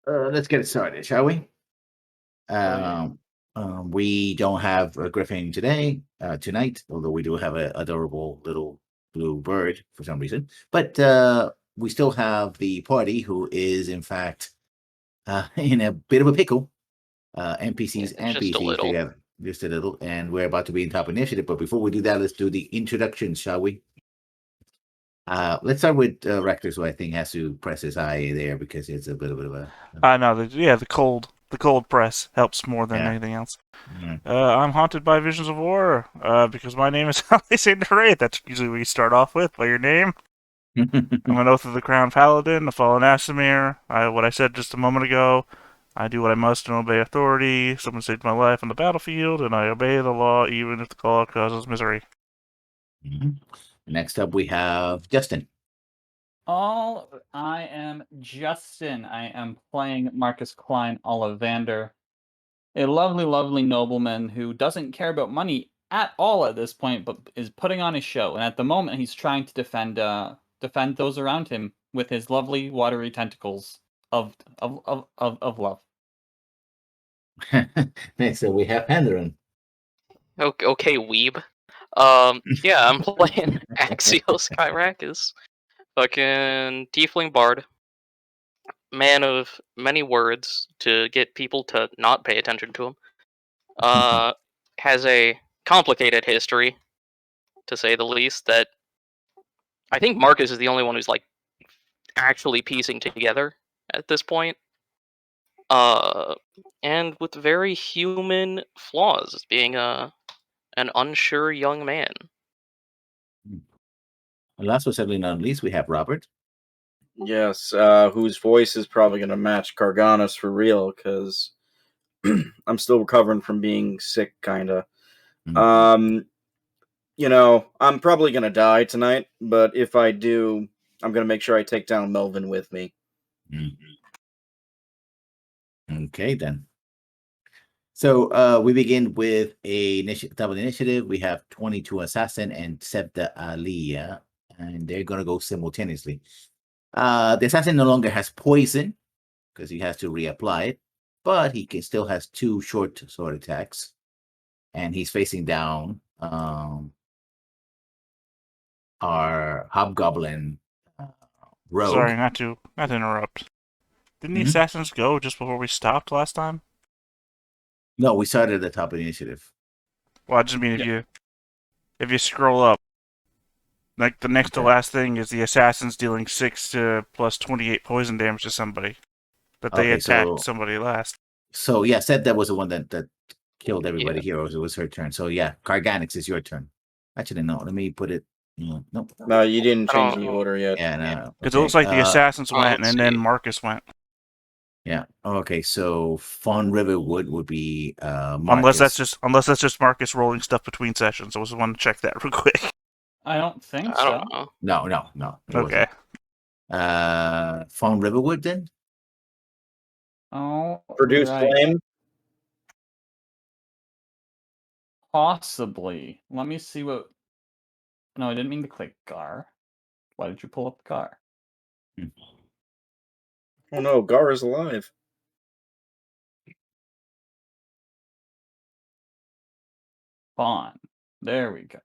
Let's get started, shall we? Oh, yeah. We don't have a griffin tonight, although we do have an adorable little blue bird for some reason. But we still have the party, who is in fact in a bit of a pickle. NPCs and Just a PCs little. together, just a little, and we're about to be in top initiative. But before we do that, let's do the introductions, shall we? Let's start with Rector, who I think has to press his eye there because it's a bit of a No, the cold press helps more than yeah. anything else. Mm. I'm haunted by visions of horror, because my name is Alexander Ray. That's usually what you start off with, by your name. I'm an Oath of the Crown Paladin, a fallen Asimir. What I said just a moment ago, I do what I must and obey authority. Someone saved my life on the battlefield, and I obey the law even if the law causes misery. Mhm. Next up, we have Justin. I am Justin. I am playing Marcus Klein Ollivander, a lovely, lovely nobleman who doesn't care about money at all at this point, but is putting on a show. And at the moment, he's trying to defend those around him with his lovely, watery tentacles of love. Next up, we have Henderin. Okay, weeb. Yeah, I'm playing Axios Kyrakis. Fucking tiefling bard. Man of many words to get people to not pay attention to him. Has a complicated history, to say the least, that I think Marcus is the only one who's like actually piecing together at this point. And with very human flaws, being an unsure young man. And last but certainly not least, we have Robert. Yes, whose voice is probably going to match Carganas for real, because I'm still recovering from being sick, kind of. Mm. I'm probably going to die tonight, but if I do, I'm going to make sure I take down Melvin with me. Okay, then. So we begin with a double initiative. We have 22 Assassin and Sebda Aliyah, and they're going to go simultaneously. The Assassin no longer has poison because he has to reapply it, but he still has 2 short sword attacks, and he's facing down our Hobgoblin rogue. Sorry, not to interrupt. Didn't the assassins go just before we stopped last time? No, we started at the top of the initiative. Well, I just mean if you scroll up, like the next to last thing is the assassins dealing 6 to plus 28 poison damage to somebody, but they attacked somebody last. So yeah, said that was the one that killed everybody here. It was her turn. So yeah, Carganix is your turn. Actually, no. Let me put it. Nope. No, you didn't change the order yet. Yeah, no. Because it looks like the assassins went, and then Marcus went. Yeah. Okay. So Fawn Riverwood would be Marcus. Unless that's just Marcus rolling stuff between sessions. I just want to check that real quick. I don't think I don't know. No. Okay. Fawn Riverwood then. Oh, Produce flame. Possibly. Let me see what. No, I didn't mean to click Gar. Why did you pull up Gar? Oh no, Gar is alive. Fawn. There we go.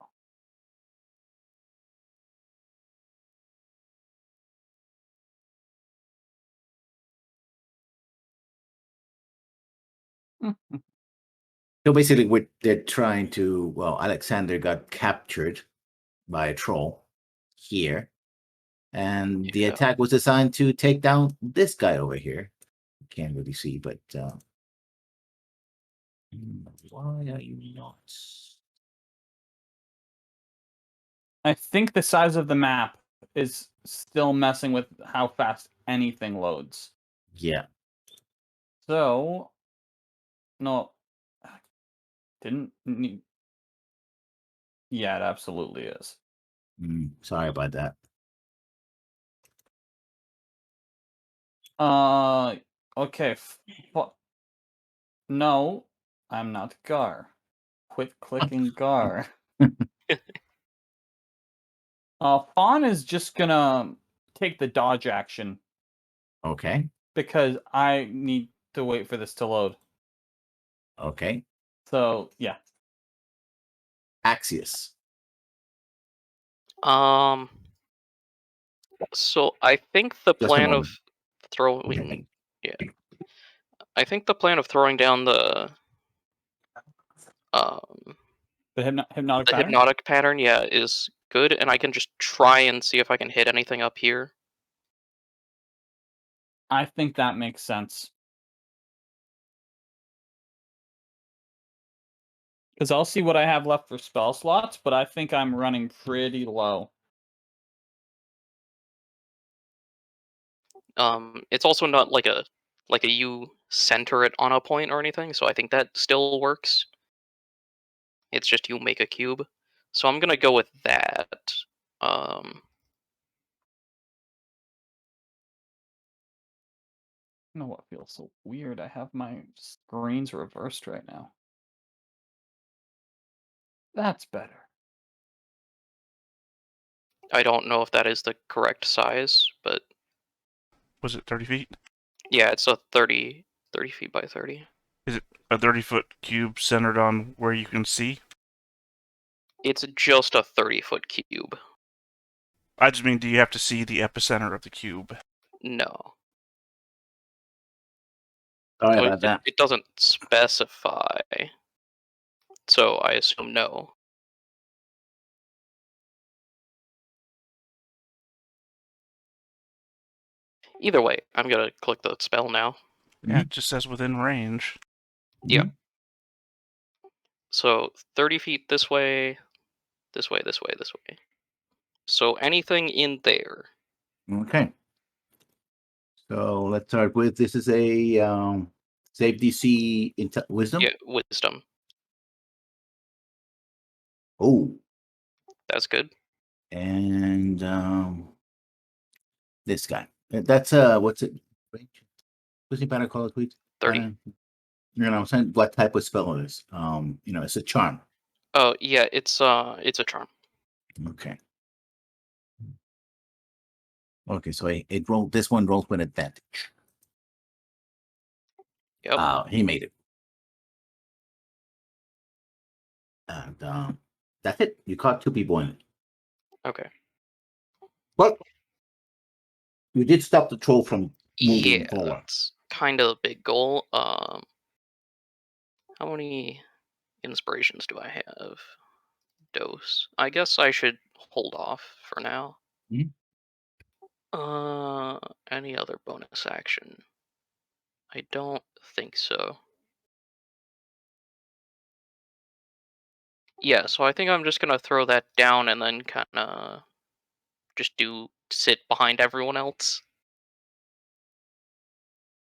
So basically, they're trying to. Well, Alexander got captured by a troll here, and the attack was designed to take down this guy over here. Can't really see, but why are you not? I think the size of the map is still messing with how fast anything loads. Yeah. So, no, didn't need. Yeah, it absolutely is. Sorry about that. Okay. No, I'm not Gar. Quit clicking Gar. Fawn is just gonna take the dodge action. Okay. because I need to wait for this to load. Okay. So yeah. Axios. So I think the Just a plan of moment. throwing, yeah, I think the plan of throwing down the The hypnotic the pattern? hypnotic pattern, yeah, is good, and I can just try and see if I can hit anything up here. I think that makes sense. Because I'll see what I have left for spell slots, but I think I'm running pretty low. It's also not like a you center it on a point or anything, so I think that still works. It's just you make a cube. So I'm gonna go with that. I don't know what feels so weird. I have my screens reversed right now. That's better. I don't know if that is the correct size, but Was it 30 feet? yeah, it's a 30 feet by 30. Is it a 30-foot cube centered on where you can see? It's just a 30-foot cube. I just mean, do you have to see the epicenter of the cube? No. Sorry Oh, about that. it doesn't specify, so I assume no. Either way, I'm gonna click the spell now. Yeah, it just says within range. Yeah. So 30 feet this way, this way, this way, this way. So anything in there. Okay. So let's start with this is a save DC wisdom. Yeah, wisdom. Oh, That's good. and this guy. That's what's it? What's the better call it, please? 30. I'm saying what type of spell it is. It's a charm. Oh yeah, it's a charm. Okay. Okay, so it rolled. This one rolls with advantage. Yep. He made it. And that's it. You caught 2 people in it. Okay. But you did stop the troll from moving Yeah, forward. that's kind of a big goal. How many inspirations do I have? Dose. I guess I should hold off for now. Mhm. Any other bonus action? I don't think so. Yeah, so I think I'm just gonna throw that down and then kind of just sit behind everyone else.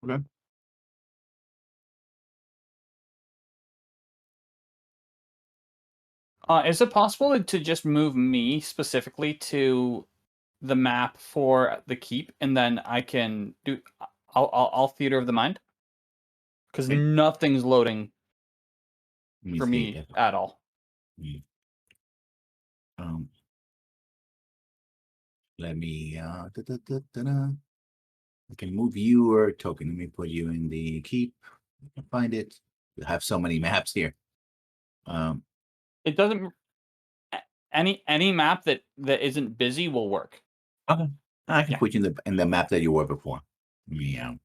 Okay. Is it possible to just move me specifically to the map for the keep, and then I can do? I'll theater of the mind, because Okay. nothing's loading Let for see me if- at all. Let me I can move your token. Let me put you in the keep. You can find it. You have so many maps here. It doesn't. Any map that isn't busy will work. Okay. I can Yeah. put you in the map that you were before. Yeah.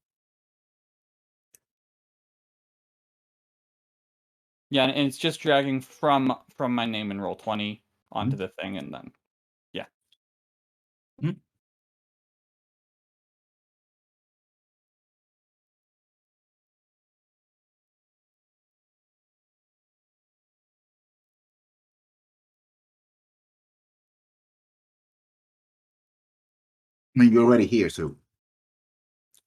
Yeah, and it's just dragging from my name in Roll20 onto Mhm. the thing, and then yeah. Mhm. I mean, you're already here, so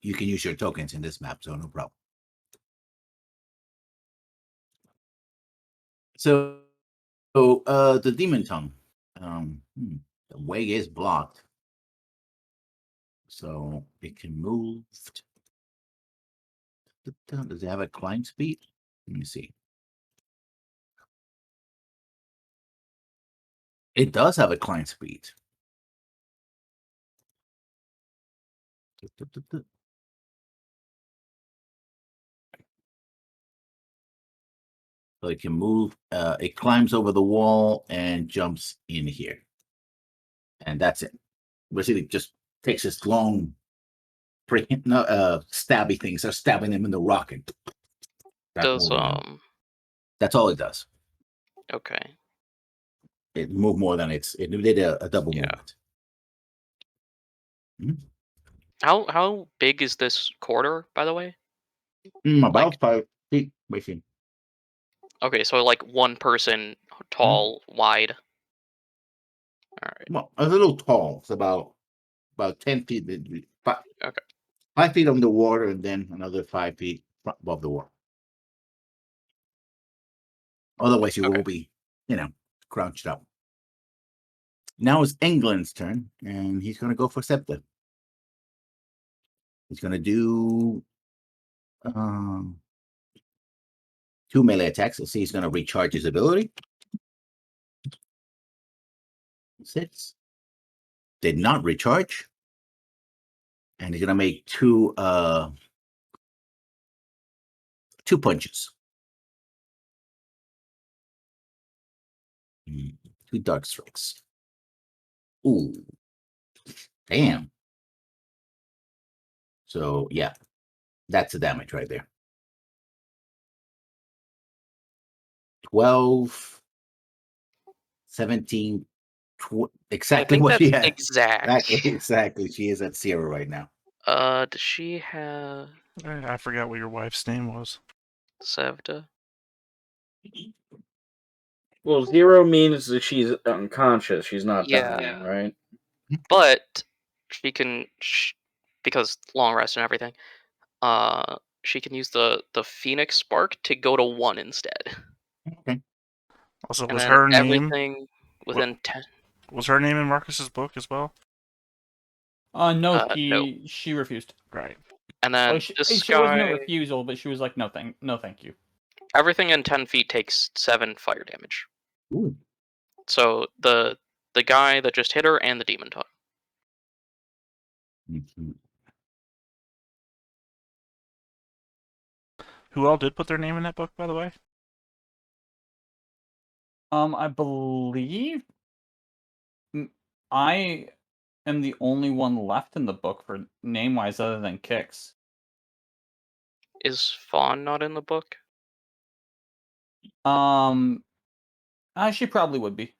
you can use your tokens in this map, so no problem. So the demon tongue. The way is blocked. So it can move. Does it have a climb speed? Let me see. It does have a climb speed. So it can move. It climbs over the wall and jumps in here. And that's it. Basically, just takes this long, stabby thing. Starts stabbing them in the rock. And Does that's all it does. okay. It moved more than it did a double Yeah. movement. How big is this quarter, by the way? About 5 feet, basically. Okay, so like one person tall, wide. All right. Well, a little tall. It's about 10 feet. Okay. 5 feet underwater, and then another 5 feet above the water. Otherwise, you will be, crouched up. Now it's England's turn, and he's going to go for Scepter. He's going to do 2 melee attacks. Let's see, he's going to recharge his ability. 6. Did not recharge. And he's going to make 2 punches. 2 dark strikes. Ooh. Damn. So, yeah. That's the damage right there. 12, 17, exactly what she had. Exactly. She is at 0 right now. Does she have I forgot what your wife's name was. Sevda? Well, 0 means that she's unconscious. She's not dying, right? But she can, because long rest and everything. She can use the Phoenix Spark to go to 1 instead. Okay. Also, And was then her name everything within 10. Was her name in Marcus's book as well? No, No. she refused. Right. And then Well, this she guy, wasn't a refusal, but she was like, no, thank you. everything in 10 feet takes 7 fire damage. Ooh. So the guy that just hit her and the demon talk. Mhm. Who all did put their name in that book, by the way? I believe I am the only one left in the book for name-wise other than Kix. Is Fawn not in the book? She probably would be.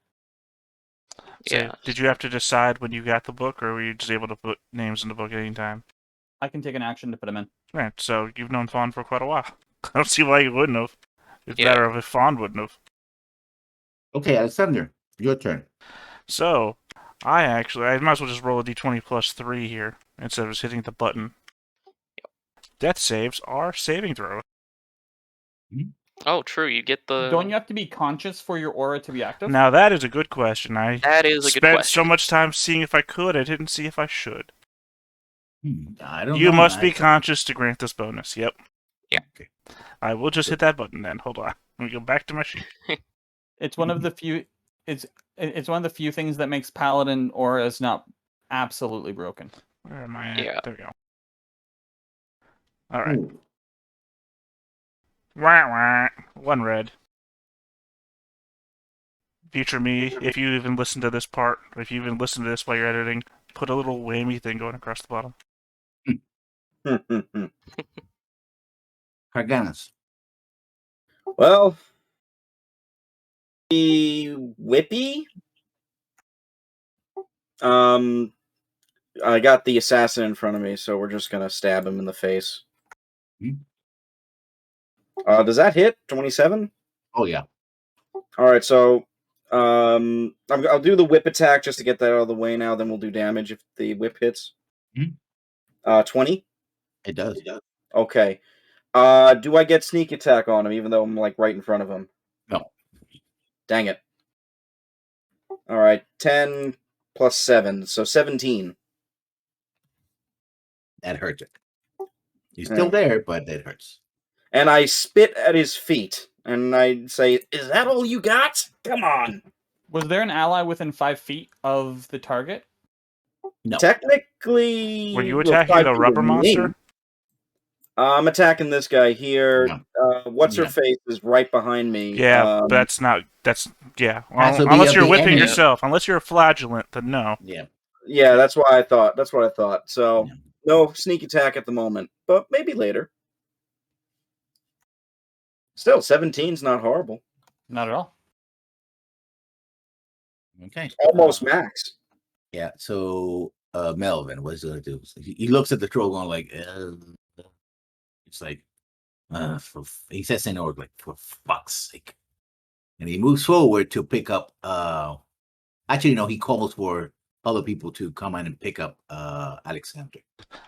So, Yeah. did you have to decide when you got the book, or were you just able to put names in the book at any time? I can take an action to put them in. Right, so you've known Fawn for quite a while. I don't see why you wouldn't have. It's a Yeah. matter of if Fawn wouldn't have. Okay, Alexander, your turn. So, I might as well just roll a d20 plus 3 here, instead of just hitting the button. Death saves are saving throws. Oh, true. You get the. Don't you have to be conscious for your aura to be active? Now, that is a good question. That is a good spent question. so much time seeing if I could, I didn't see if I should. I don't know. You must be conscious to grant this bonus. Yep. Yeah. Okay. I will just hit that button then. Hold on. Let me go back to my sheet. It's one of the few. It's one of the few things that makes Paladin auras not absolutely broken. Where am I at? Yeah. There we go. All right. Ooh. Wah, wah. 1 red. Future me, if you even listen to this part, or if you even listen to this while you're editing, put a little whammy thing going across the bottom. Carganas. Well, the Whippy. I got the assassin in front of me, so we're just gonna stab him in the face. Does that hit 27? Oh yeah. All right, so I'll do the whip attack just to get that out of the way now. Then we'll do damage if the whip hits. 20. It does. Okay. Do I get sneak attack on him, even though I'm like right in front of him? No. Dang it. All right, 10 plus 7, so 17. That hurts it. He's still there, but it hurts. And I spit at his feet, and I say, "Is that all you got? Come on!" Was there an ally within 5 feet of the target? No. Technically, Were you attacking the rubber monster? I'm attacking this guy here. Yeah. What's her Yeah. face is right behind me. Yeah, that's not. Yeah. Has to be Unless of you're the whipping enemy. yourself. Unless you're a flagellant, then no. Yeah. Yeah, that's what I thought. That's what I thought. So Yeah. no sneak attack at the moment, but maybe later. Still, 17's not horrible. Not at all. Okay. Almost max. Yeah. So Melvin, what's he gonna do? So he looks at the troll going like, it's like, he says in order like, for fuck's sake, and he moves forward to pick up. Actually, no, he calls for other people to come in and pick up Alexander.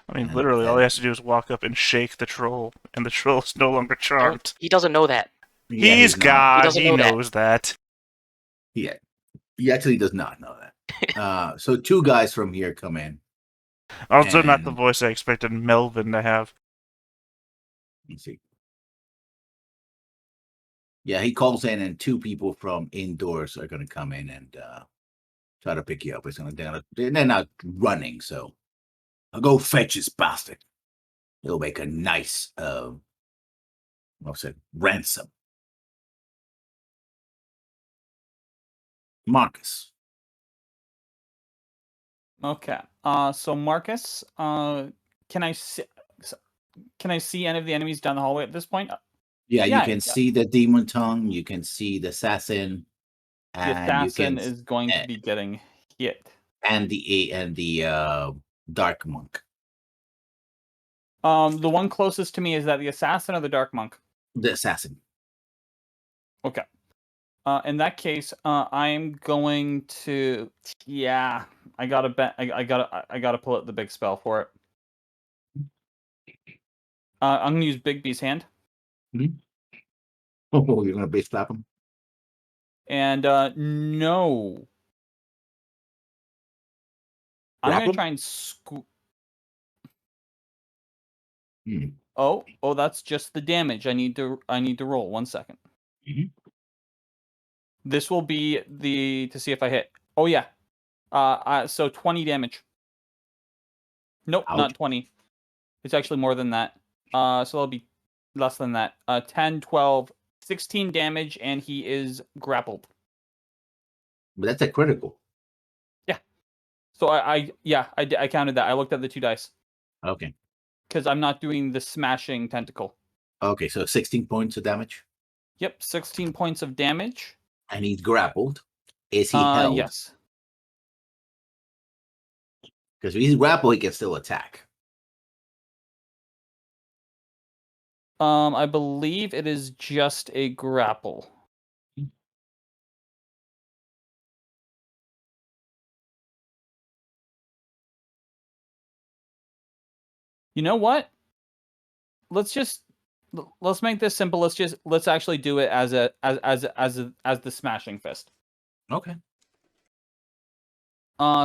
I mean, And, literally, all he has to do is walk up and shake the troll, and the troll is no longer charmed. He doesn't know that. Yeah, He's not. God. doesn't He know that. knows that. Yeah, he actually does not know that. So two guys from here come in. Also, not the And- voice I expected Melvin to have. Let's see. Yeah, he calls in, and two people from indoors are going to come in and try to pick you up. They're not running, so I'll go fetch this bastard. He'll make a nice, ransom. Marcus. Okay. So Marcus, can I see any of the enemies down the hallway at this point? Yeah, Yeah, you can see the demon tongue. You can see the assassin. The And you assassin can is going to be getting hit. and the dark monk. The one closest to me, is that the assassin or the dark monk? The assassin. Okay. In that case, I'm going to. Yeah, I gotta bet. I gotta pull out the big spell for it. I'm gonna use Big B's hand, Oh, you're gonna base slap him? and no, I'm Grapple gonna him? try and Hmm. Oh, that's just the damage. I need to roll 1 second. Mhm. This will be to see if I hit. Oh yeah. So 20 damage. Nope, Ouch. not 20. It's actually more than that. So it'll be less than that. 10, 12, 16 damage, and he is grappled. But that's a critical. So I counted that. I looked at the 2 dice Okay. because I'm not doing the smashing tentacle. Okay, so 16 points of damage. Yep, 16 points of damage. And he's grappled. Is he held? Yes. Because if he's grappled, he can still attack. I believe it is just a grapple. You know what? Let's make this simple. Let's actually do it as the smashing fist. Okay.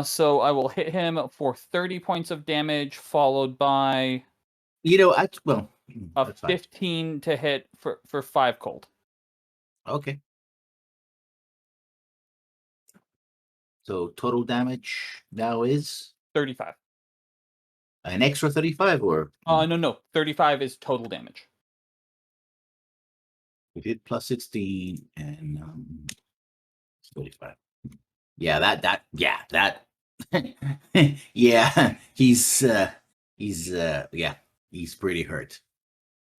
So I will hit him for 30 points of damage, followed by A a 15 to hit for 5 cold. Okay. So total damage now is 35. an extra 35, or No, 35 is total damage. we did plus 16 and 35. Yeah, that yeah, he's pretty hurt.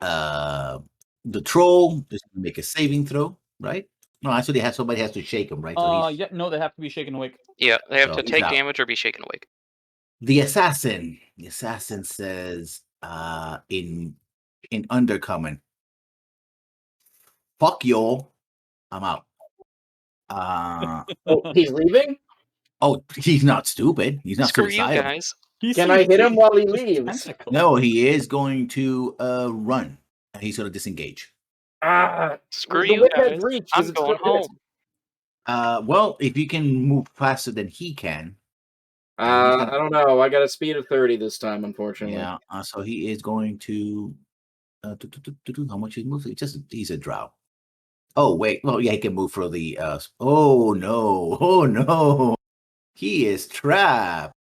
The troll is gonna make a saving throw, right? No, actually somebody has to shake him, right? So Yeah, no, they have to be shaken awake. Yeah, they have So to he's take out. damage or be shaken awake. The assassin says in undercommon, fuck y'all, I'm out. Oh, he's leaving? Oh, he's not stupid. He's not Screw suicidal. you guys. Can I hit him while he leaves? No, he is going to run. He's going to disengage. Screw the you whip guys. has reached. I'm Does it going still hit? home. Well, if you can move faster than he can. I don't know. I got a speed of 30 this time, unfortunately. Yeah. So he is going to. How much he moves? He's a drow. Oh wait. Well, yeah, he can move for the. Oh no! Oh no! He is trapped.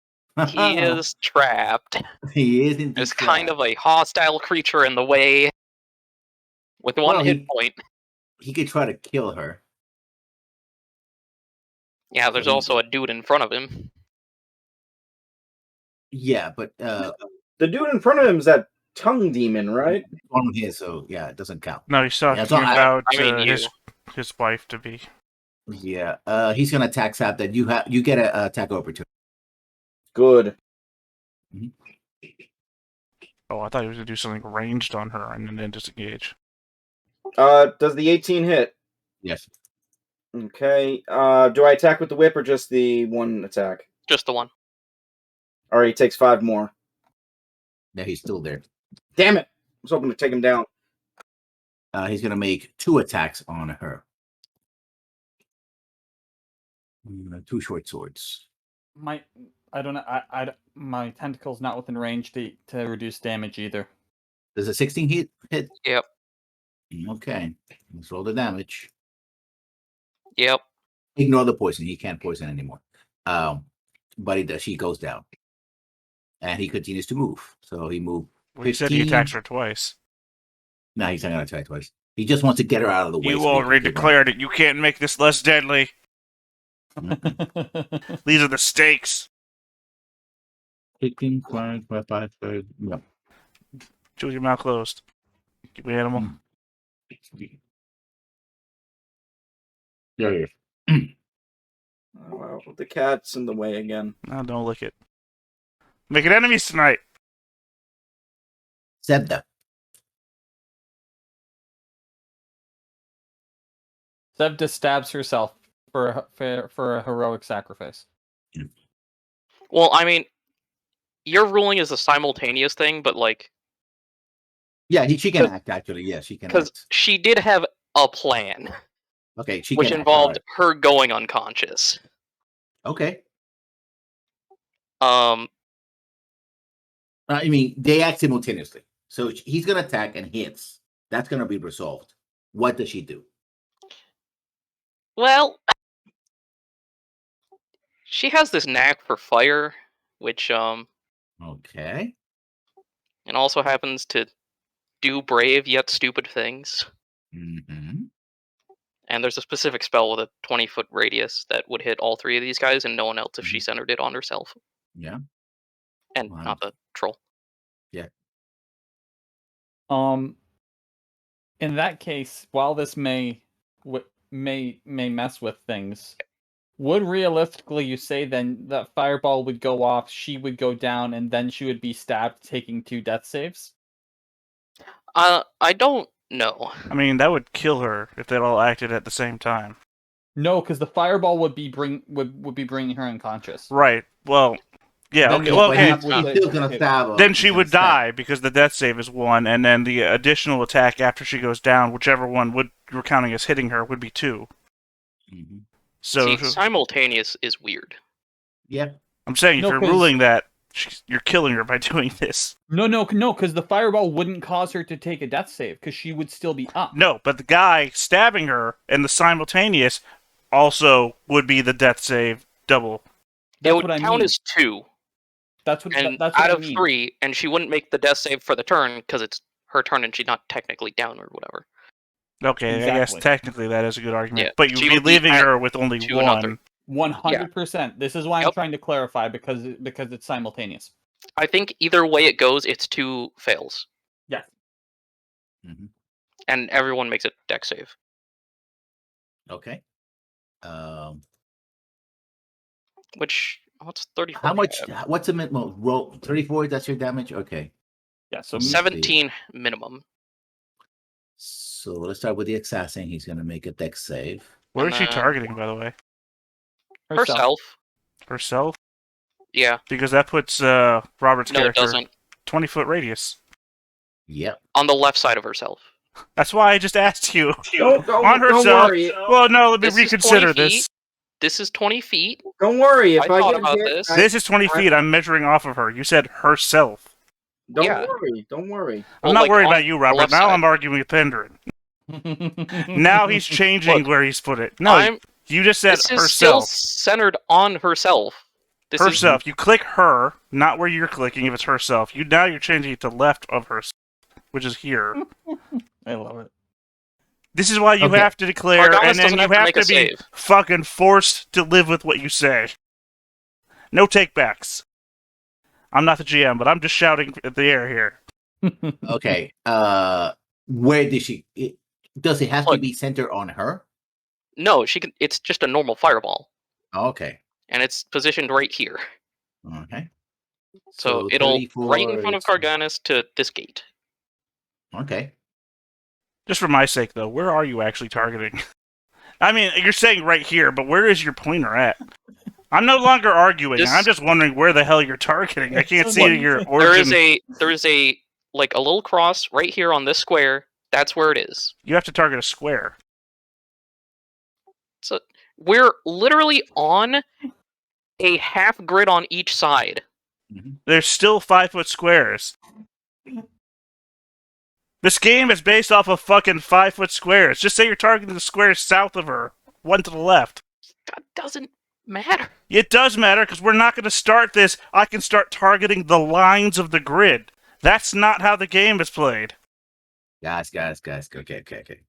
He is trapped. He is indeed There's kind trapped. of a hostile creature in the way with one Well, hit point. He could try to kill her. Yeah, there's So he- also a dude in front of him. Yeah, but The dude in front of him is that tongue demon, right? one of his, so yeah, it doesn't count. No, he's talking Yeah, so about I mean, his wife to be. Yeah, he's gonna attack Sap. That you get an attack opportunity. Good. Oh, I thought he was gonna do something ranged on her and then disengage. Does the 18 hit? Yes. Okay. Do I attack with the whip or just the one attack? Just the one. All right, he takes 5 more. Yeah, he's still there. Damn it! I was hoping to take him down. He's gonna make 2 attacks on her. 2 short swords. I don't know. My tentacle's not within range to reduce damage either. Does a 16 hit? Yep. Okay. Let's roll the damage. Yep. Ignore the poison. He can't poison anymore. But she goes down. And he continues to move. So he moved. Well, he said he 15. attacks her twice. No, he's not going to attack twice. He just wants to get her out of the way. You so he can already keep declared it. You can't make this less deadly. running. These are the stakes. 15, 5, 5, no. Chew your mouth closed. You animal. Yeah. Oh, wow. The cat's in the way again. No, don't lick it. Making enemies tonight. Zebda. Zevda stabs herself for a heroic sacrifice. Well, I mean, your ruling is a simultaneous thing, but like, Yeah, she can act, actually. Yeah, she can because act. she did have a plan, Okay, she which can involved act, her going unconscious. all right. Okay. I mean, they act simultaneously. So he's going to attack and hits. That's going to be resolved. What does she do? Well, she has this knack for fire, which Okay. and also happens to do brave yet stupid things. Mm-hmm. And there's a specific spell with a 20-foot radius that would hit all 3 of these guys and no one else if she centered it on herself. Yeah. And Wow. not the troll. In that case, while this may mess with things, would realistically you say then that fireball would go off, she would go down, and then she would be stabbed, taking 2 death saves? I don't know. I mean, that would kill her if they all acted at the same time. No, because the fireball would be bringing her unconscious. Right. Well, yeah. Then Okay. the- Well, but okay. he- He's still going to stab her. Then He's she gonna would stab. die because the death save is 1, and then the additional attack after she goes down, whichever one you're counting as hitting her, would be 2. Mhm. So See, simultaneous is weird. Yeah. I'm saying No, if you're 'cause- ruling that you're killing her by doing this. No, because the fireball wouldn't cause her to take a death save, because she would still be up. No, but the guy stabbing her and the simultaneous also would be the death save double. It That's would what I count mean. as 2, That's what. and That's what out I of mean. 3, and she wouldn't make the death save for the turn because it's her turn and she's not technically down or whatever. Okay, I guess Exactly. technically that is a good argument. Yeah, But you'd she be would be leaving at her with only 2 and not 1. 100%. This is why I'm Yep. trying to clarify, because it's simultaneous. I think either way it goes, it's 2 fails, Yes. Mhm. and everyone makes a deck save. Okay. Which, what's 34? How much? What's the minimum roll? 34. That's your damage. Okay. Yeah. So Let's see. 17 minimum. So let's start with the assassin. He's going to make a dex save. Where And is she then- targeting, by the way? Herself. Herself? Yeah. Because that puts Robert's No, it character doesn't. 20-foot radius. Yep. On the left side of herself. That's why I just asked you. Don't On herself. worry. Well, no, let me This is 20 reconsider this. feet. This is 20 feet. Don't worry. If I I thought get about hit, this. This is 20 feet. I'm measuring off of her. You said herself. Don't Yeah. worry. Don't worry. I'm Well, not like, worried on about you, the Robert. left Now side. I'm arguing with Pendrin. Now he's changing Look, where he's put it. No, you just said This is still herself. centered on herself. This is herself. You click her, not where you're clicking. If it's herself, now you're changing it to left of herself, which is here. I love it. This is why you Okay. have to declare, Argonis and then doesn't you have to have make to a be save. fucking forced to live with what you say. No takebacks. I'm not the GM, but I'm just shouting at the air here. Okay. Where did she? Does it have to Look. be centered on her? No, she can. It's just a normal fireball, Okay. and it's positioned right here. Okay. So it'll right in 34, front of it's- Carganis to this gate. Okay. Just for my sake, though, where are you actually targeting? I mean, you're saying right here, but where is your pointer at? I'm no longer arguing. This- I'm just wondering where the hell you're targeting. I can't see your There origin. is a like a little cross right here on this square. That's where it is. You have to target a square. So we're literally on a half grid on each side. There's still 5-foot squares. This game is based off of fucking 5-foot squares. Just say you're targeting the squares south of her. One to the left. That doesn't matter. It does matter because we're not going to start this. I can start targeting the lines of the grid. That's not how the game is played. Guys. Okay.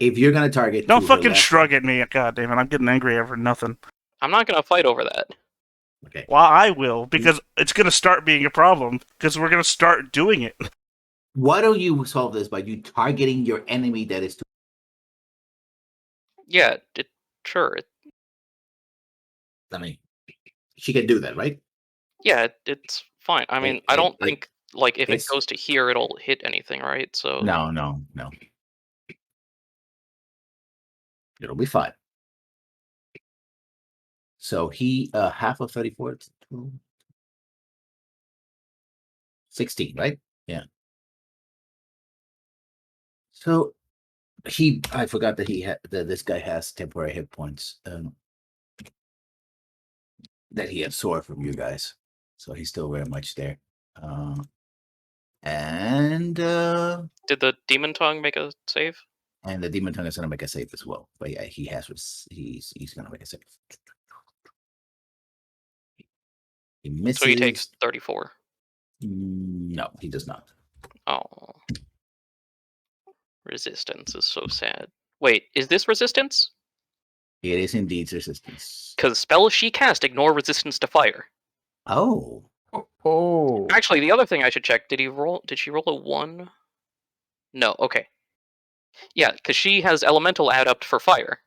If you're gonna target, Don't to her fucking left- shrug at me. God damn it, I'm getting angry over nothing. I'm not gonna fight over that. Okay. Well, I will, because it's going to start being a problem, because we're going to start doing it. Why don't you solve this by you targeting your enemy that is? Yeah, sure. I mean, she can do that, right? Yeah, it's fine. I mean, I don't think like if it it's- goes to here, it'll hit anything, right? So No. It'll be fine. So he half of 34, 16, right? Yeah. So I forgot that this guy has temporary hit points that he absorbed from you guys. So he's still very much there. And did the demon tongue make a save? the demon tongue is gonna make a save as well. But yeah, he's gonna make a save. He misses. So he takes 34. No, he does not. Oh. Resistance is so sad. Wait, is this resistance? It is indeed resistance. Because spells she cast ignore resistance to fire. Oh. Oh. Actually, the other thing I should check, did she roll a 1? No, okay. Yeah, because she has elemental adept for fire.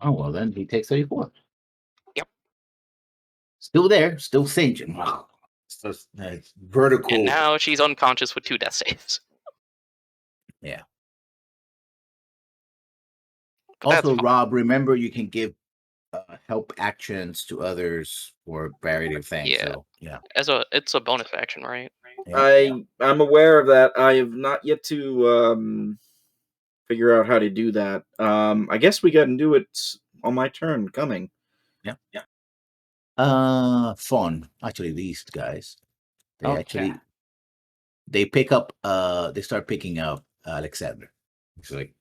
Oh, well, then he takes 34. Yep. Still there, still singeing. It's vertical. And now she's unconscious with 2 death saves. Yeah. But that's Also, fine. Rob, remember you can give help actions to others for a variety of things. Yeah. So, yeah. It's a bonus action, right? I'm aware of that. I have not yet to figure out how to do that. I guess we can do it on my turn coming. Yeah. Fun. Actually, these guys, Okay. they pick up. They start picking up Alexander. It's like,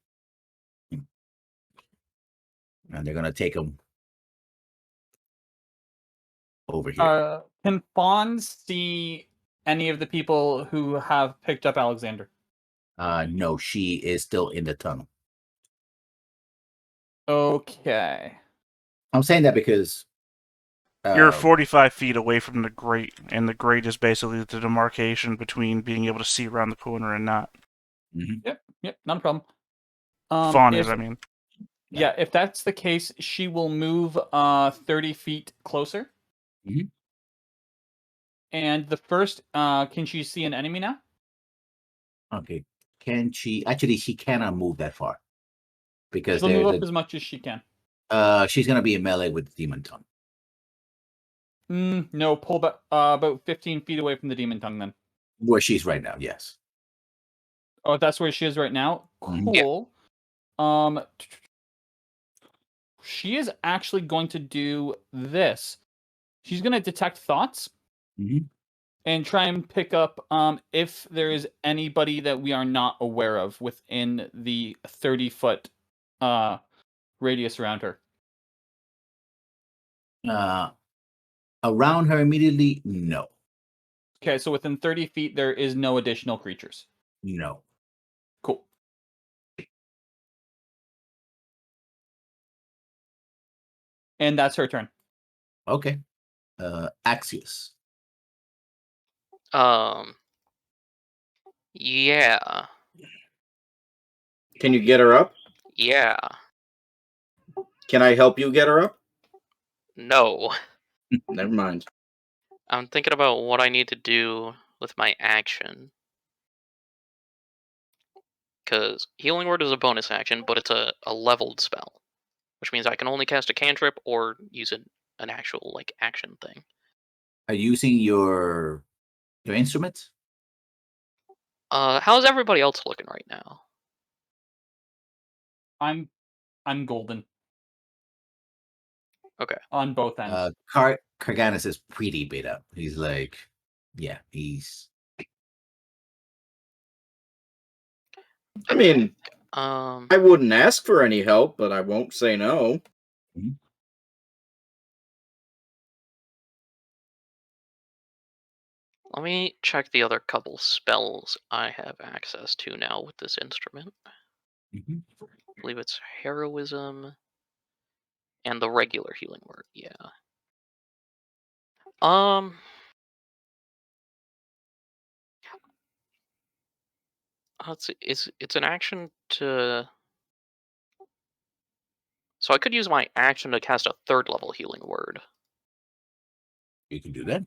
and they're gonna take him over here. Can Fawn see any of the people who have picked up Alexander? No, she is still in the tunnel. Okay. I'm saying that because You're 45 feet away from the grate, and the grate is basically the demarcation between being able to see around the corner and not. Yep, not a problem. Fawn if- is, I mean. Yeah, if that's the case, she will move 30 feet closer. Mhm. And the first, can she see an enemy now? Okay. Can she? Actually, she cannot move that far because She'll move there's up as much as she can. she's gonna be in melee with the demon tongue. No, pull back about 15 feet away from the demon tongue then. Where she's right now, yes. Oh, that's where she is right now? Mhm. Yeah. Cool. She is actually going to do this. She's going to detect thoughts Mhm. and try and pick up if there is anybody that we are not aware of within the 30-foot radius around her. Around her immediately, no. Okay, so within 30 feet, there is no additional creatures. No. Cool. And that's her turn. Okay. Axios. Yeah. Can you get her up? Yeah. Can I help you get her up? No. Never mind. I'm thinking about what I need to do with my action. Because Healing Word is a bonus action, but it's a leveled spell. Which means I can only cast a cantrip or use an actual, like, action thing. Are you using your instruments? How's everybody else looking right now? I'm golden. Okay. On both ends. Karganis is pretty beat up. He's like, yeah, he's. I mean, Um, I wouldn't ask for any help, but I won't say no. let me check the other couple spells I have access to now with this instrument. Mhm. I believe it's Heroism and the regular Healing Word. Yeah. Let's see. It's an action to. So I could use my action to cast a 3rd level Healing Word. You can do that.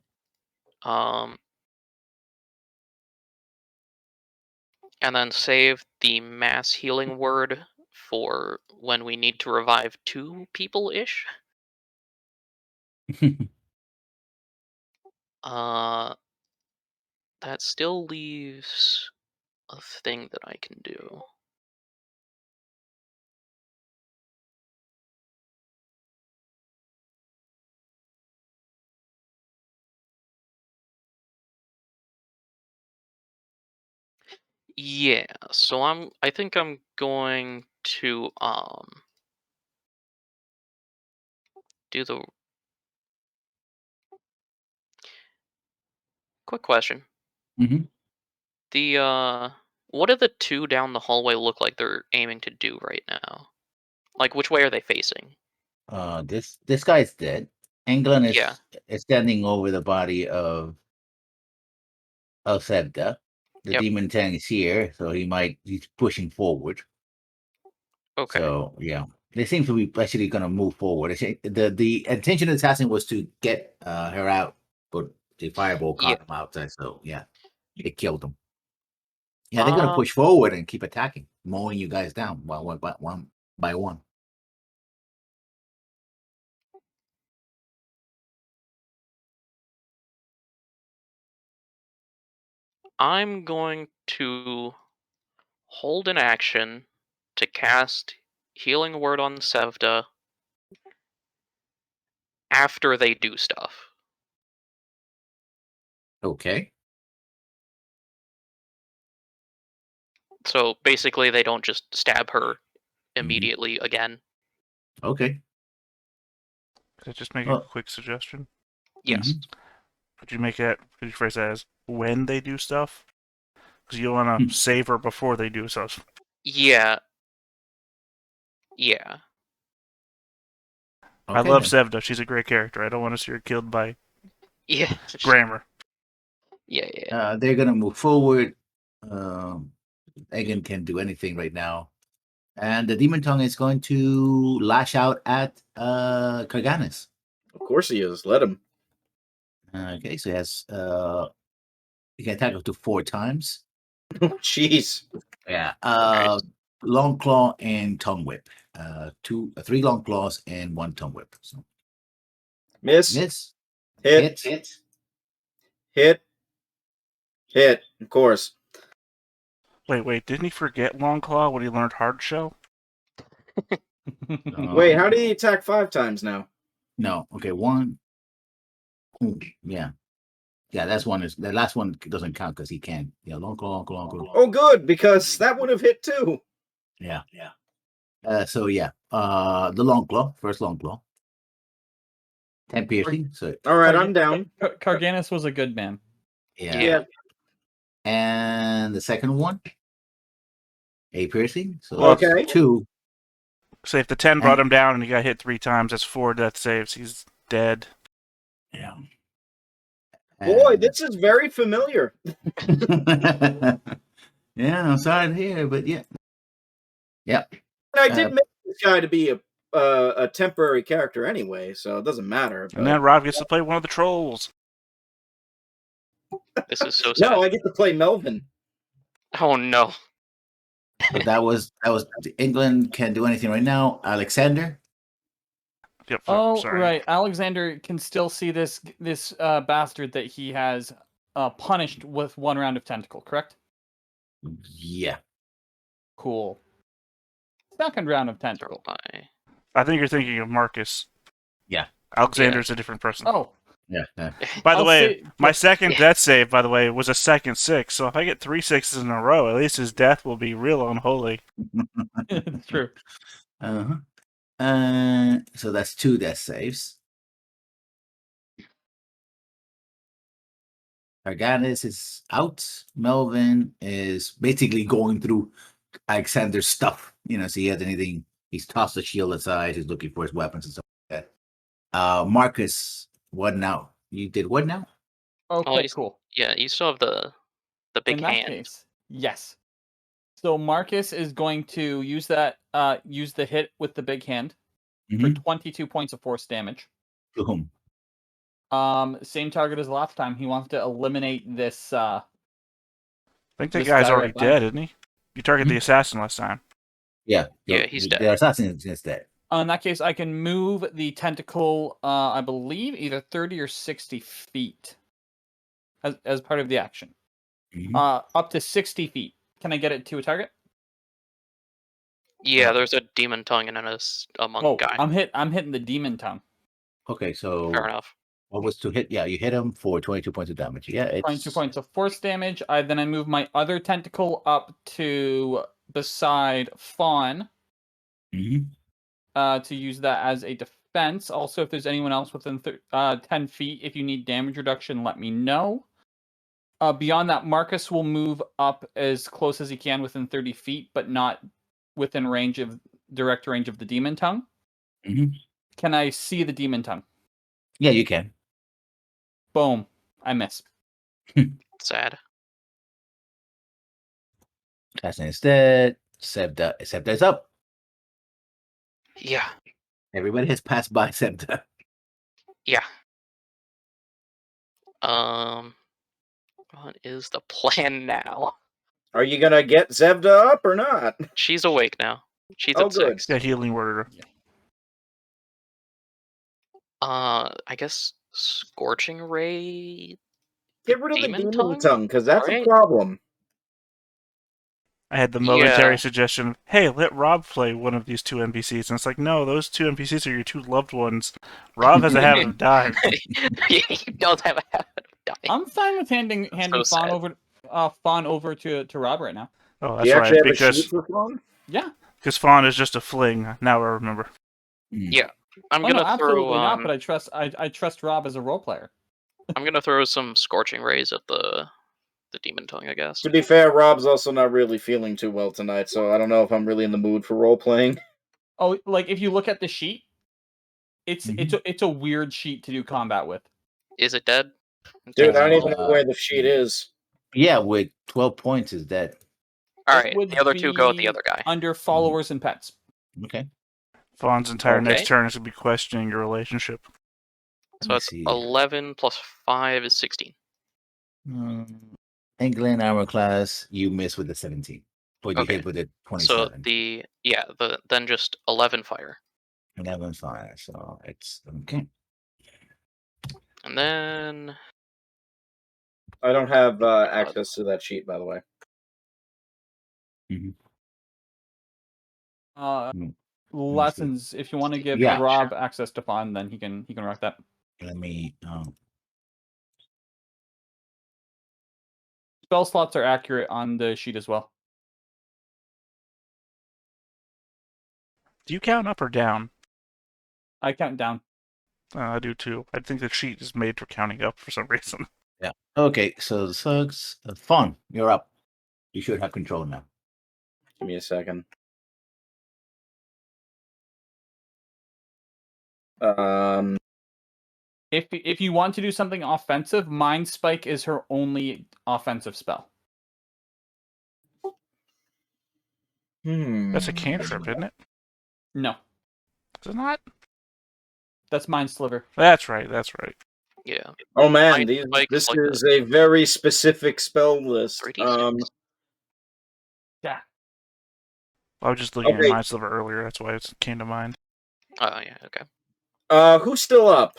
And then save the mass healing word for when we need to revive 2 people-ish. That still leaves a thing that I can do. Yeah, so I think I'm going to do the quick question. Mhm. The what do the 2 down the hallway look like they're aiming to do right now? Like, which way are they facing? This guy's dead. England Yeah. is standing over the body of Sevda. The Yep. demon tang is here, so he's pushing forward. Okay. So yeah, they seem to be actually going to move forward. The intention of the assassin was to get her out, but the fireball Yeah. caught him outside. So yeah, it killed him. Yeah, they're going to Um, push forward and keep attacking, mowing you guys down one by one. I'm going to hold an action to cast Healing Word on Sevda after they do stuff. Okay. So basically, they don't just stab her Mm-hmm. immediately again. Okay. Could I just make a quick suggestion? Yes. Could you phrase that as when they do stuff? Because you want to save her before they do stuff. Yeah. Yeah. I Okay, love then. Sevda. She's a great character. I don't want to see her killed by Yeah. grammar. Yeah. They're gonna move forward. Egan can't do anything right now, and the demon tongue is going to lash out at Karganis. Of course he is. Let him. Okay, so he has he can attack up to 4 times. Jeez. Yeah. Nice. Long claw and tongue whip. 3 long claws and 1 tongue whip. So Miss. miss, Hit. Hit. Hit. Of course. Wait, didn't he forget Longclaw when he learned Hard Shell? Wait, how did he attack 5 times now? No. Okay, 1. Ooh, yeah. Yeah, the last one doesn't count because he can. Yeah, long claw. Oh, good, because that would have hit too. Yeah. So yeah, the long claw, first long claw. 10 piercing. So All right, I'm down. Carganus was a good man. yeah. Yeah. And the second one, 8 piercing. So Well, that's Okay. 2. Say if the 10 brought him down and he got hit 3 times, that's 4 death saves. He's dead. Yeah. Boy, And- this is very familiar. yeah, I'm sorry to hear, but yeah. Yeah. And I did make this guy to be a temporary character anyway, so it doesn't matter. And then Rob gets to play one of the trolls. This is so sad. No, I get to play Melvin. Oh no. But that was England can't do anything right now. Alexander. Yep. Oh, sorry. right. Alexander can still see this bastard that he has punished with 1 round of tentacle, correct? Yeah. Cool. Second round of tentacle. I think you're thinking of Marcus. Yeah. Alexander's a different person. Oh, Yeah. By the I'll way, say- my second death save, by the way, was a second 6. So if I get 3 6s in a row, at least his death will be real unholy. it's true. Uh-huh. So that's 2 death saves. Arganis is out. Melvin is basically going through Alexander's stuff. See he has anything. He's tossed the shield aside. He's looking for his weapons and stuff like that. Marcus, what now? You did what now? Okay, cool. Yeah, you still have the big In that hand. case, yes. So Marcus is going to use that use the hit with the big hand for 22 points of force damage. To whom? Same target as last time. He wants to eliminate this I think that This guy's guy already right behind dead, isn't he? You target the assassin last time. Yeah. Yeah, he's dead. The assassin is dead. in that case, I can move the tentacle, I believe, either 30 or 60 feet as part of the action. Up to 60 feet. Can I get it to a target? Yeah, there's a demon tongue and then a monk guy. I'm hitting the demon tongue. Okay, so Fair enough. what was to hit? Yeah, you hit him for 22 points of damage. Yeah, it's 22 points of force damage. Then I move my other tentacle up to beside Fawn to use that as a defense. Also, if there's anyone else within 10 feet, if you need damage reduction, let me know. Beyond that, Marcus will move up as close as he can within 30 feet, but not within direct range of the demon tongue. Can I see the demon tongue? Yeah, you can. Boom. I miss. Sad. Assassin is dead. Septa is up. Yeah. Everybody has passed by Septa. Yeah. What is the plan now? Are you gonna get Zevda up or not? She's awake now. She's Oh, at good. 6. Yeah, healing word. I guess Scorching Ray. Get rid of Demon the demon tongue? tongue, because that's Right? a problem. I had the momentary Yeah. suggestion, hey, let Rob play one of these 2 NPCs. And it's like, no, those 2 NPCs are your 2 loved ones. Rob has a habit of dying. He does have a habit of dying. I'm fine with handing so Fawn over to Rob right now. Oh, Do that's you actually right, have a because sheet for fun? Yeah. Fawn is just a fling. Now I remember. Yeah. I'm Oh, gonna no, absolutely throw not. But I trust Rob as a role player. I'm gonna throw some Scorching Rays at the demon tongue, I guess. To be fair, Rob's also not really feeling too well tonight, so I don't know if I'm really in the mood for role playing. Oh, like if you look at the sheet, it's a weird sheet to do combat with. Is it dead? Dude, I don't even know where the sheet is. Yeah, with 12 points is dead. Alright, would the other 2 go with the be other guy. Under followers and pets. Okay. Fawn's entire next Okay. turn is going to be questioning your relationship. So Let me that's see. 11 plus 5 is 16. England armor class, you miss with the 17. But you Okay. hit with the So 27. then just 11 fire. 11 fire, so it's okay. And then I don't have access to that sheet, by the way. Lessons. If you want to give Yeah, Rob access to Fawn, then he can rock that. Let me Spell slots are accurate on the sheet as well. Do you count up or down? I count down. I do too. I think the sheet is made for counting up for some reason. Yeah. Okay, so the slugs. Fawn, you're up. You should have control now. Give me a second. If you want to do something offensive, Mind Spike is her only offensive spell. That's a cantrip, isn't it? No, Is it not? that's Mind Sliver. That's right. That's right. Yeah. Oh man, Mind Spike this like is a very specific spell list. 3d6. Yeah. I was just looking Okay. at Mind Sliver earlier. That's why it came to mind. Oh yeah. Okay. Who's still up?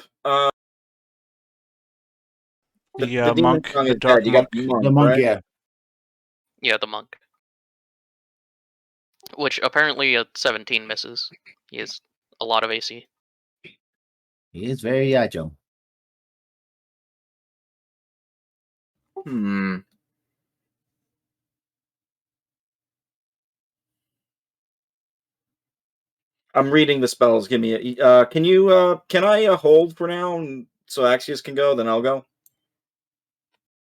The, demon monk, tongue the is dark dead. You got monk. the monk, The monk, right? yeah. Yeah, the monk. Which apparently at 17 misses. He has a lot of AC. He is very agile. I'm reading the spells. Give me a. Can I hold for now, so Axios can go? Then I'll go.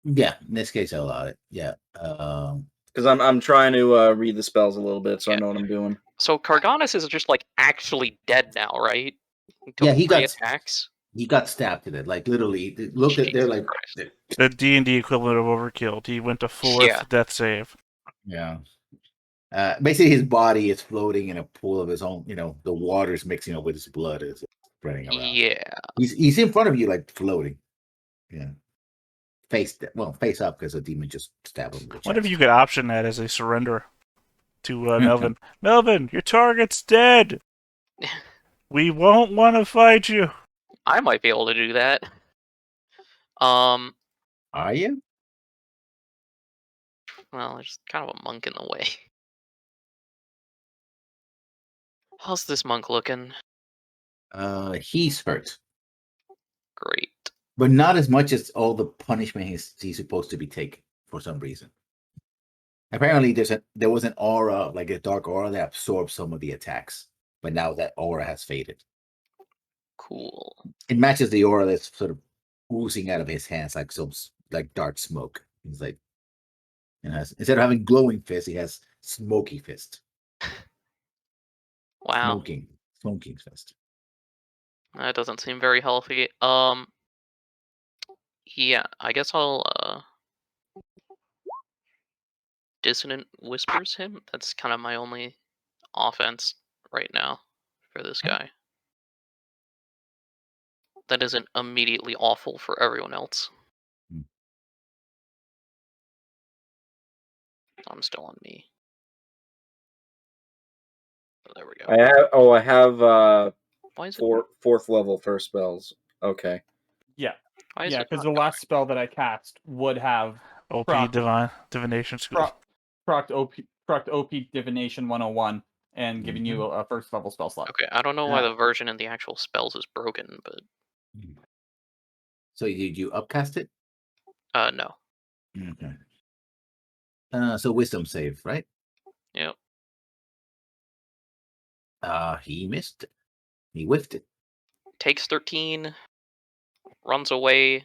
Yeah, in this case, I'll allow it. Yeah. Because I'm trying to read the spells a little bit, so I Yeah. know what I'm doing. So Karganis is just like actually dead now, right? Took Yeah, he 3 got- attacks. He got stabbed to it. Like literally, look at they're Jesus like, Christ. The D&D equivalent of overkill. He went to 4th Yeah. death save. yeah. Basically, his body is floating in a pool of his own. You know, the water's mixing up with his blood is spreading around. Yeah. He's in front of you, like floating. Yeah. Face up because a demon just stabbed him. In the What if chest. you could option that as a surrender to Melvin? Melvin, your target's dead. We won't want to fight you. I might be able to do that. Are you? Well, there's kind of a monk in the way. How's this monk looking? He's hurt, Great. but not as much as all the punishment he's supposed to be taking for some reason. Apparently, there was an aura, like a dark aura, that absorbed some of the attacks, but now that aura has faded. Cool. It matches the aura that's sort of oozing out of his hands, like some like dark smoke. He's like, instead of having glowing fist, he has smoky fist. Wow. Smoking fist. That doesn't seem very healthy. Yeah, I guess I'll Dissonant Whispers him. That's kind of my only offense right now for this guy. That isn't immediately awful for everyone else. I'm still on me. Oh, there we go. I have Why is it? fourth level first spells. Okay. Yeah. Why is Yeah, it because not the last spell that I cast would have OP Proc. Divination School. procced OP Divination 101 and giving you a first level spell slot. Okay, I don't know why the version in the actual spells is broken, but So did you upcast it? no. Okay. So wisdom save, right? Yep. He missed it. He whiffed it. Takes 13. Runs away.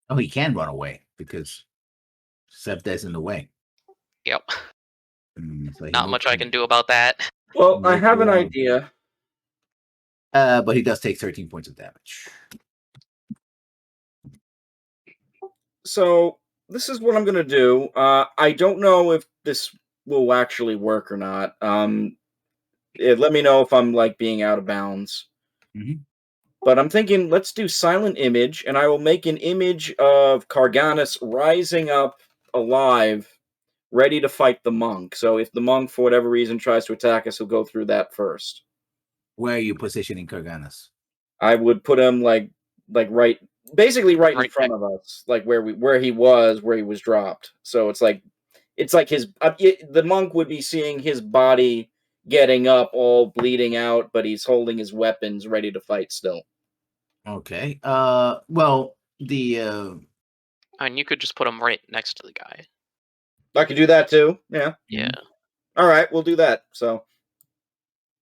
Oh, he can run away because Sevda's in the way. Yep. So he Not much moved I can do about that. Well, I Moved have an around. idea. But he does take 13 points of damage. So this is what I'm gonna do. I don't know if this will actually work or not. Let me know if I'm like being out of bounds. Mhm. But I'm thinking, let's do silent image, and I will make an image of Karganis rising up alive, ready to fight the monk. So if the monk, for whatever reason, tries to attack us, he'll go through that first. Where are you positioning Karganis? I would put him right, basically right in Right front of us, like where he was dropped. So it's like his the monk would be seeing his body getting up, all bleeding out, but he's holding his weapons, ready to fight still. Okay. Well, the And you could just put him right next to the guy. I could do that too. Yeah. Yeah. All right, we'll do that. So,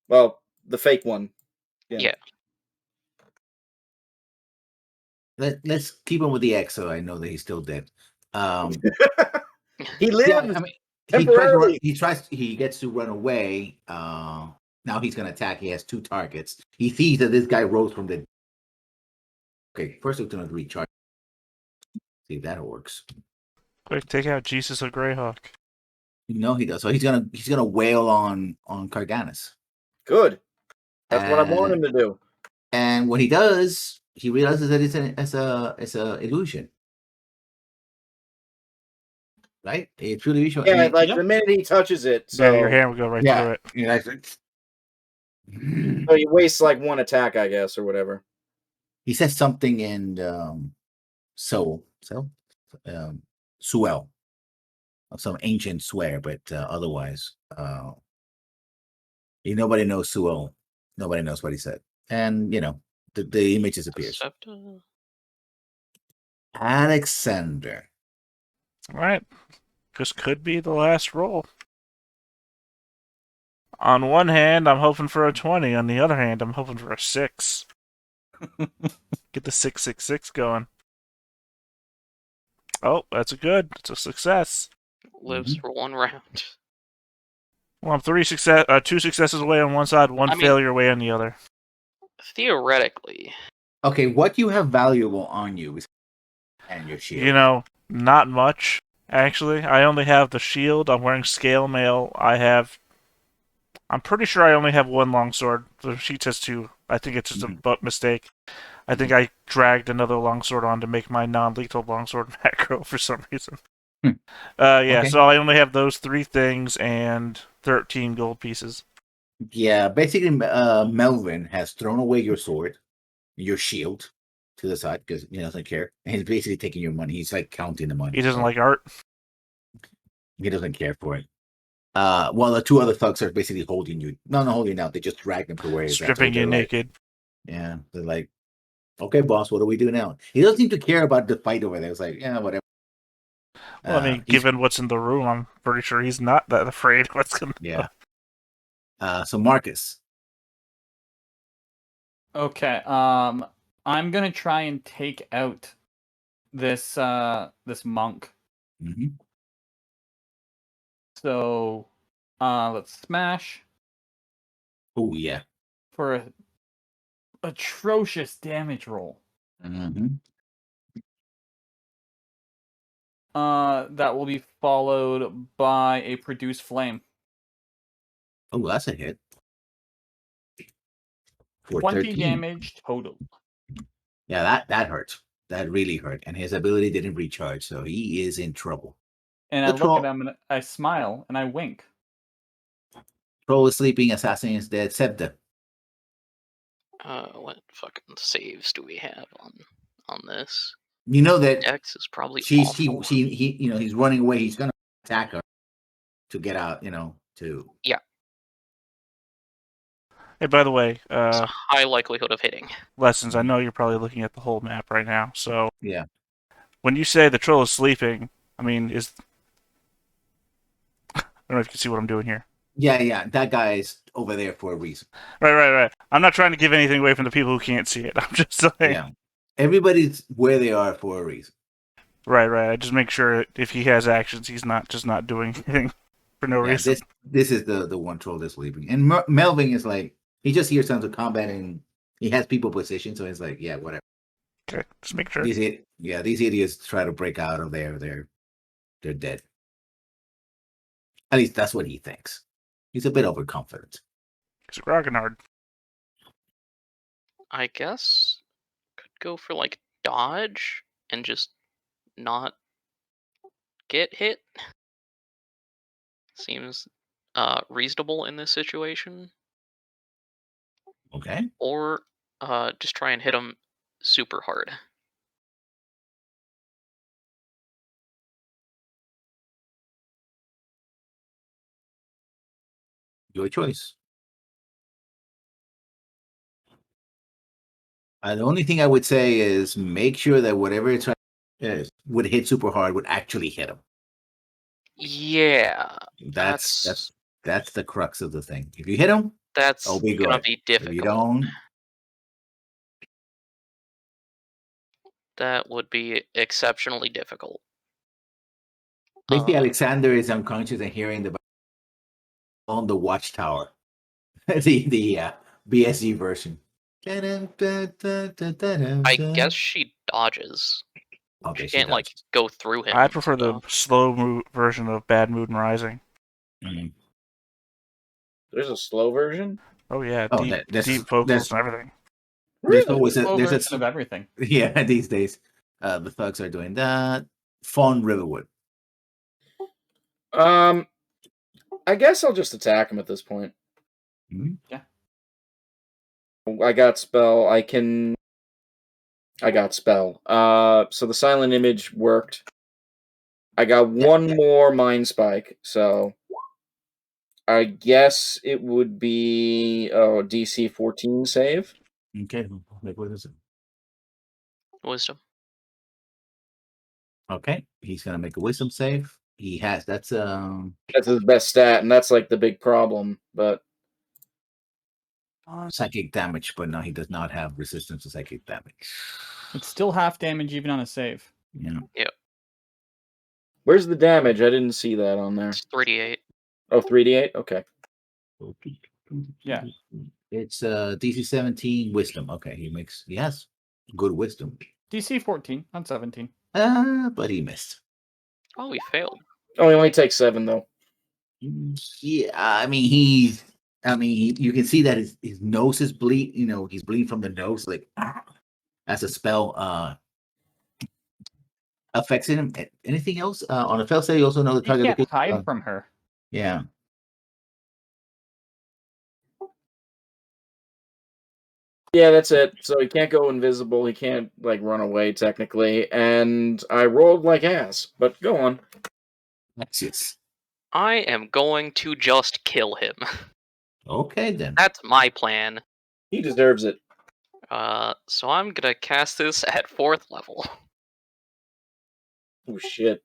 well, the fake one. Yeah. Let's keep him with the X, so I know that he's still dead. He lives Yeah, I mean, temporarily. he gets to run away. Now he's gonna attack. He has 2 targets. He sees that this guy rose from the. Okay, first we're gonna recharge. See if that works. Quick, take out Jesus of Greyhawk. No, he does. So he's gonna wail on Cardanus. Good. That's what I want him to do. And when he does, he realizes that it's a illusion. Right? It's really illusion. Yeah, And like the minute he touches it, so Yeah, your hand would go right through it. Yeah, so he wastes like 1 attack, I guess, or whatever. he says something in Suel, some ancient swear, but otherwise, nobody knows Suel. Nobody knows what he said, and the image disappears. Alexander. All right. This could be the last roll. On one hand, I'm hoping for a 20. On the other hand, I'm hoping for a 6. Get the 666 going. Oh, that's a good. It's a success. Lives for 1 round. Well, I'm 2 successes away on one side, one failure away on the other. Theoretically. Okay, what you have valuable on you and your shield? Not much, actually. I only have the shield. I'm wearing scale mail. I'm pretty sure I only have 1 longsword. The sheet says 2. I think it's just a mistake. I think I dragged another longsword on to make my non-lethal longsword macro for some reason. Okay. So I only have those 3 things and 13 gold pieces. Yeah, basically, Melvin has thrown away your sword, your shield, to the side because he doesn't care. And he's basically taking your money. He's like counting the money. He doesn't like art. He doesn't care for it. While the 2 other thugs are basically holding you. Not holding you out. They just drag them to where he's stripping you naked. Yeah, they're like, okay, boss, what do we do now? He doesn't seem to care about the fight over there. It's like, yeah, whatever. Well, I mean, given what's in the room, I'm pretty sure he's not that afraid what's going to Yeah. So Marcus. Okay. I'm gonna try and take out this monk. Mm-hmm. So, let's smash. Oh yeah. For a atrocious damage roll. Mm-hmm. That will be followed by a produce flame. Oh, that's a hit. For 20 13. damage total. Yeah, that hurt. That really hurt. And his ability didn't recharge, so he is in trouble. And I look at him and I smile and I wink. Troll is sleeping, assassin is dead, Sebda. What fucking saves do we have on this? You know that Dex is probably he's running away. He's gonna attack her to get out. To yeah. Hey, by the way, there's a high likelihood of hitting. Lessons. I know you're probably looking at the whole map right now. So yeah, when you say the troll is sleeping, I mean I don't know if you can see what I'm doing here. Yeah. That guy is over there for a reason. Right. I'm not trying to give anything away from the people who can't see it. I'm just saying. Yeah. Everybody's where they are for a reason. Right. I just make sure if he has actions, he's not just not doing anything for no reason. This is the one troll that's sleeping. And Melvin is like, he just hears sounds of combat and he has people positioned, so he's like, yeah, whatever. Okay, just make sure. These idiots try to break out of there. They're dead. At least that's what he thinks. He's a bit overconfident. He's a grognard. I guess could go for like dodge and just not get hit. Seems reasonable in this situation. Okay. Or just try and hit him super hard. Your choice. The only thing I would say is make sure that whatever it's would hit super hard would actually hit him. Yeah. That's the crux of the thing. If you hit him, that's it'll be gonna good. be difficult. If you don't, That would be exceptionally difficult. Basically, Alexander is unconscious and hearing the on the watchtower. the BSG version. I guess she dodges. Okay, She can't like go through him. I prefer the so- slow version of Bad Mood and Rising. There's a slow version. Oh yeah, Oh, deep vocals and everything. There's Really? always Slow there's version of everything. yeah, these days. The thugs are doing that. Fawn Riverwood. I guess I'll just attack him at this point. Mhm. Yeah. I got spell. I got spell. So the silent image worked. I got one more mind spike, so I guess it would be DC 14 save. Okay, like what is it? Wisdom. Okay, he's gonna make a wisdom save. He has that's That's his best stat, and that's like the big problem. But psychic damage, but no, he does not have resistance to psychic damage. It's still half damage even on a save. Yeah. where's the damage? I didn't see that on there. It's 3d8. Oh, 3d8? Okay. Yeah. It's DC 17 wisdom. Okay, he has good wisdom. DC 14, not 17. But he missed. Oh, he failed. Oh, he only takes 7, though. Yeah, I mean you can see that his nose is bleed. You know, he's bleeding from the nose. Like as a spell affects him. Anything else on a fail save? You also know the You target. can't hide from her. Yeah. Yeah, that's it. So he can't go invisible. He can't, like, run away, technically. And I rolled like ass. But go on. Yes. I am going to just kill him. Okay then. That's my plan. He deserves it. So I'm gonna cast this at 4th level. Oh, shit.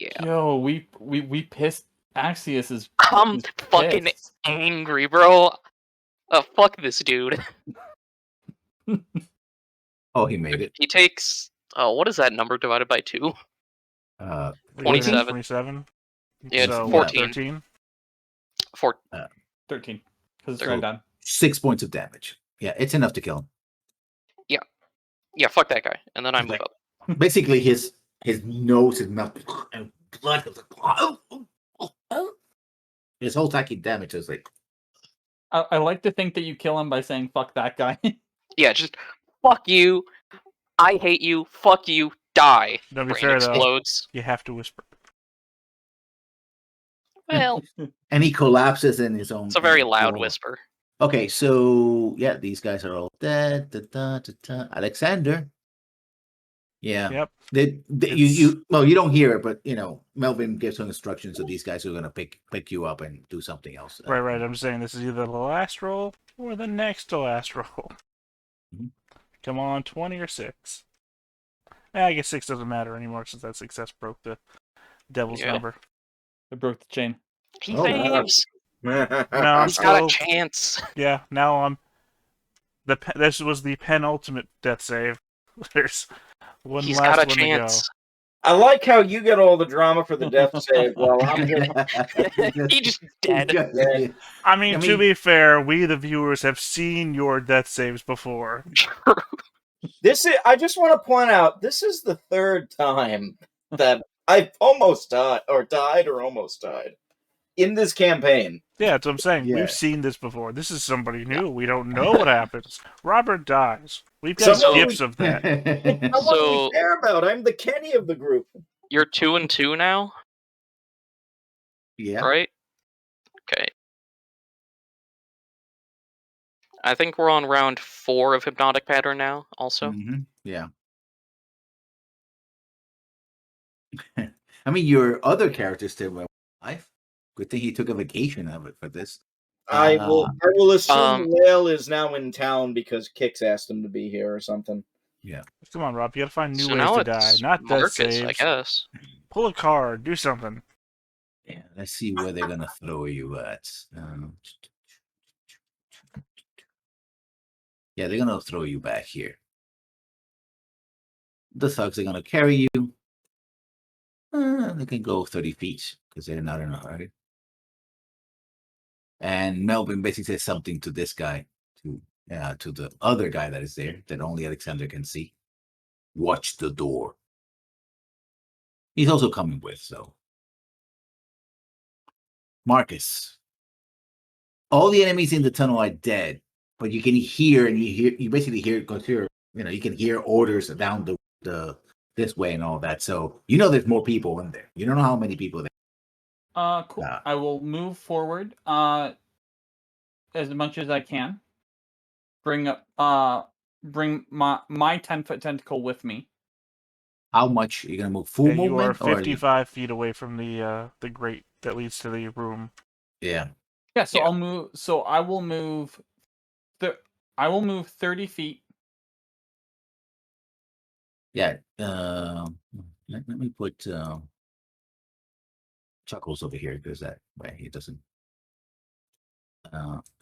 Yeah. Yo, we pissed Axios is I'm fucking pissed. angry, bro. Fuck this dude. Oh, he made it. He takes. What is that number divided by 2? 27. 27. Yeah, it's So, 14. 13. 13. Because it's So- right down. 6 points of damage. Yeah, it's enough to kill him. Yeah, fuck that guy. And then I move Right. up. Basically, his nose is melted and blood comes like, his whole psychic damage is like I like to think that you kill him by saying "fuck that guy." Yeah, just fuck you. I hate you. Fuck you. Die. To be Brain fair, though, explodes. you have to whisper. Well, and he collapses in his own. it's a very loud floor. whisper. Okay, so yeah, these guys are all dead. Alexander. Yeah. Yep. You don't hear it, but you know Melvin gives some instructions, so these guys are gonna pick you up and do something else. Right. I'm saying this is either the last roll or the next to last roll. Mhm. Come on, 20 or 6. I guess 6 doesn't matter anymore since that success broke the devil's Yeah. number. It broke the chain. He Oh, wow. saves. No, I'm He's got a still. chance. Yeah, now I'm. This was the penultimate death save. There's one He's last got a one chance. I like how you get all the drama for the death save while I'm just... He just dead. to go. I I to mean- be fair, we the viewers have seen your death saves before. I just want to point out, this is the 3rd time that I've almost died or almost died in this campaign. Yeah, that's what I'm saying. Yeah. We've seen this before. This is somebody new. We don't know what happens. Robert dies. We've got Someone- gifs of that. How much do we care about? I'm the Kenny of the group. You're 2 and 2 now, yeah. right? Okay. I think we're on round 4 of Hypnotic Pattern now, also. Mhm, yeah. I mean, your other characters still were alive. Good thing he took a vacation of it for this. I will assume Lael is now in town because Kix asked him to be here or something. Come on, Rob. You gotta find new So ways now to die. it's Not death Marcus, I saves. guess. Pull a card. Do something. Yeah, let's see where they're gonna throw you at. Yeah, they're gonna throw you back here. The thugs are gonna carry you. They can go 30 feet because they're not in a hurry. And Melvin basically says something to this guy, to the other guy that is there that only Alexander can see. Watch the door. He's also coming with, so. Marcus. All the enemies in the tunnel are dead, but you can hear, and you basically hear, you can hear orders down the this way and all that. So there's more people in there. You don't know how many people there. Cool. I will move forward as much as I can. Bring my 10-foot tentacle with me. How much are you gonna move? Full You are movement? 55 feet away from the grate that leads to the room. Yeah. Yeah. So I'll move. So I will move. I will move 30 feet. Yeah. Let me put Chuckles over here because that way he doesn't.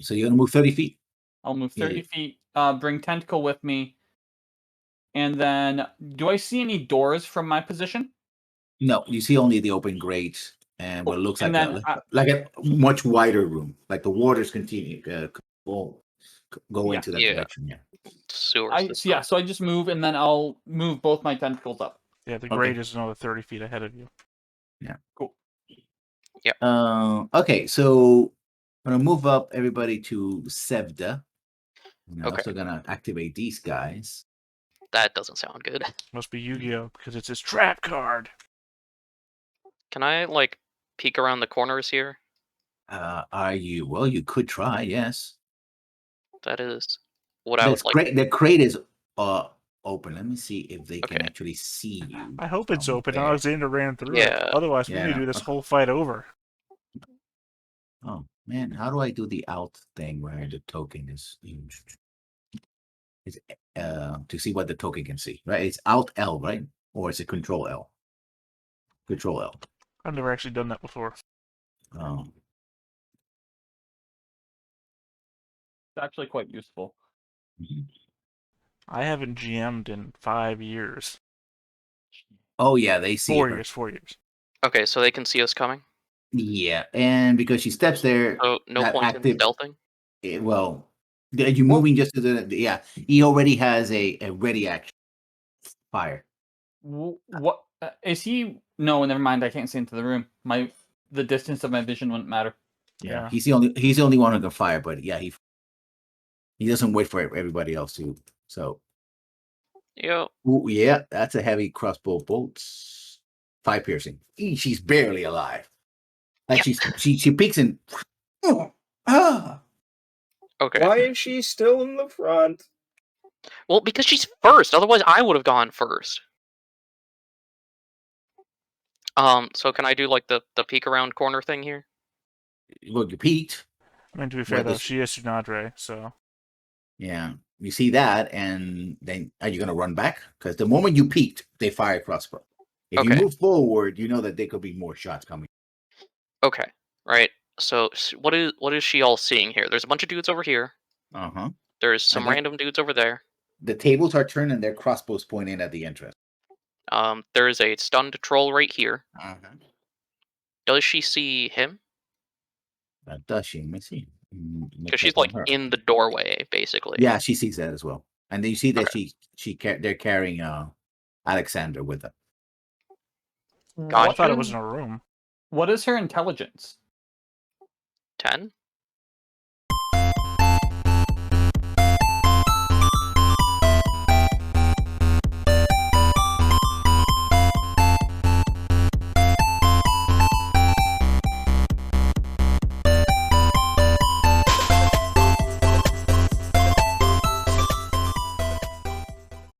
So you're gonna move 30 feet. I'll move 30 feet. Bring tentacle with me. And then, do I see any doors from my position? No, you see only the open grate and what looks And like a much wider room. Like the waters continue go into that direction. Yeah. Sewers. So I just move, and then I'll move both my tentacles up. Yeah, the grate is another 30 feet ahead of you. Yeah. Cool. Yeah. Okay, so I'm gonna move up everybody to Sevda. I'm Okay. also gonna activate these guys. That doesn't sound good. Must be Yu-Gi-Oh! Because it's his trap card. Can I, peek around the corners here? Are you? Well, you could try, yes. That is what I would like. Great. The crate is open. Let me see if they can actually see you. I hope it's open. Alexander ran through Yeah. it. Otherwise, we need to do this whole fight over. Oh, man. How do I do the out thing where the token is used? It's, to see what the token can see, right? It's Alt L, right? Or is it Control L? Control L. I've never actually done that before. Oh. It's actually quite useful. I haven't GM'd in 5 years. Oh, yeah, they see 4 her. years, 4 years. Okay, so they can see us coming? Yeah, and because she steps there... So no point in stealthing? Well, are you moving just to the... Yeah, he already has a ready action. Fire. What is he? No, never mind. I can't see into the room. The distance of my vision wouldn't matter. Yeah, he's the only one who can fire, but yeah, he doesn't wait for everybody else to. So, yeah. Ooh, yeah, that's a heavy crossbow bolt. 5 piercing. She's barely alive. Like she peeks and. Okay. Why is she still in the front? Well, because she's first. Otherwise, I would have gone first. So can I do the peek around corner thing here? Well, you peeked. I mean, to be fair though, she is Tsunadre, so. Yeah, you see that, and then are you gonna run back? Because the moment you peeked, they fire crossbow. If you move forward, you know that there could be more shots coming. Okay, right. So what is she all seeing here? There's a bunch of dudes over here. There's some random dudes over there. The tables are turned and their crossbows pointing at the entrance. There is a stunned troll right here. Does she see him? Does she? Let me see. Because she's in the doorway, basically. Yeah, she sees that as well. And then you see that they're carrying Alexander with them. I thought it was in a room. What is her intelligence? 10?